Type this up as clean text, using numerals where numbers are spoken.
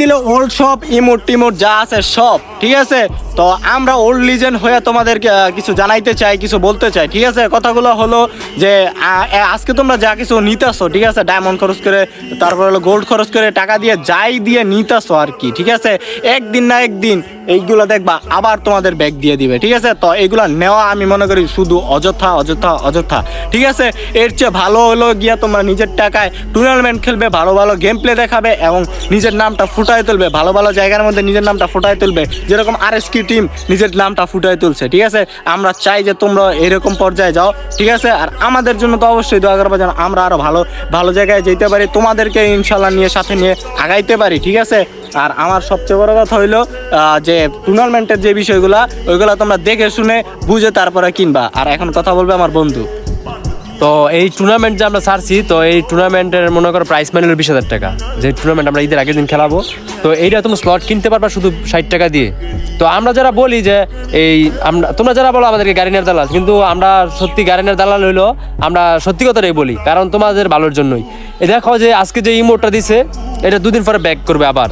দিলে ওল্ড সব ইমোট টিমোট যা আছে সব ঠিক আছে। তো আমরা ওল্ড লিজেন্ড হয়ে তোমাদেরকে কিছু জানাইতে চাই, কিছু বলতে চাই ঠিক আছে। কথাগুলো হলো যে আজকে তোমরা যা কিছু নিতেছো ঠিক আছে, ডায়মন্ড খরচ করে, তারপর হলো গোল্ড খরচ করে, টাকা দিয়ে যাই দিয়ে নিতেছো আর কি ঠিক আছে, একদিন না একদিন এইগুলো দেখবা আবার তোমাদের ব্যাগ দিয়ে দিবে ঠিক আছে। তো এইগুলো নেওয়া আমি মনে করি শুধু অযথা অযথা অযথা ঠিক আছে। এর চেয়ে ভালো হলো গিয়া তোমরা নিজের টাকায় টুর্নামেন্ট খেলবে, ভালো ভালো গেম প্লে দেখাবে এবং নিজের নামটা ফুটায় তুলবে, ভালো ভালো জায়গার মধ্যে নিজের নামটা ফুটায় তুলবে, যেরকম RSK টিম নিজের নামটা ফুটায় তুলছে ঠিক আছে। আমরা চাই যে তোমরা এরকম পর্যায়ে যাও ঠিক আছে। আর আমাদের জন্য তো অবশ্যই দোয়া করবে যেন আমরা আরো ভালো ভালো জায়গায় যেতে পারি, তোমাদেরকে ইনশাল্লাহ নিয়ে সাথে নিয়ে আগাইতে পারি ঠিক আছে। আর আমার সবচেয়ে বড় কথা হইলো যে টুর্নামেন্টের যে বিষয়গুলো ওইগুলো তোমরা দেখে শুনে বুঝে তারপরে কিনবা। আর এখন কথা বলবে আমার বন্ধু। তো এই টুর্নামেন্ট যে আমরা ছাড়ছি, তো এই টুর্নামেন্টের মনে করো প্রাইস মানি হলো 20,000 টাকা। যে টুর্নামেন্ট আমরা ঈদের আগের দিন খেলাবো, তো এইটা তুমি স্লট কিনতে পারবা শুধু 60 টাকা দিয়ে। তো আমরা যারা বলি যে তোমরা যারা বলো আমাদেরকে গাড়িনের দালাল, কিন্তু আমরা সত্যি গাড়িনের দালাল হইলো আমরা সত্যি কথাটাই বলি, কারণ তোমাদের ভালোর জন্যই। এই দেখো যে আজকে যে ইমোটটা দিছে এটা 2 দিন পরে ব্যাক করবে আবার।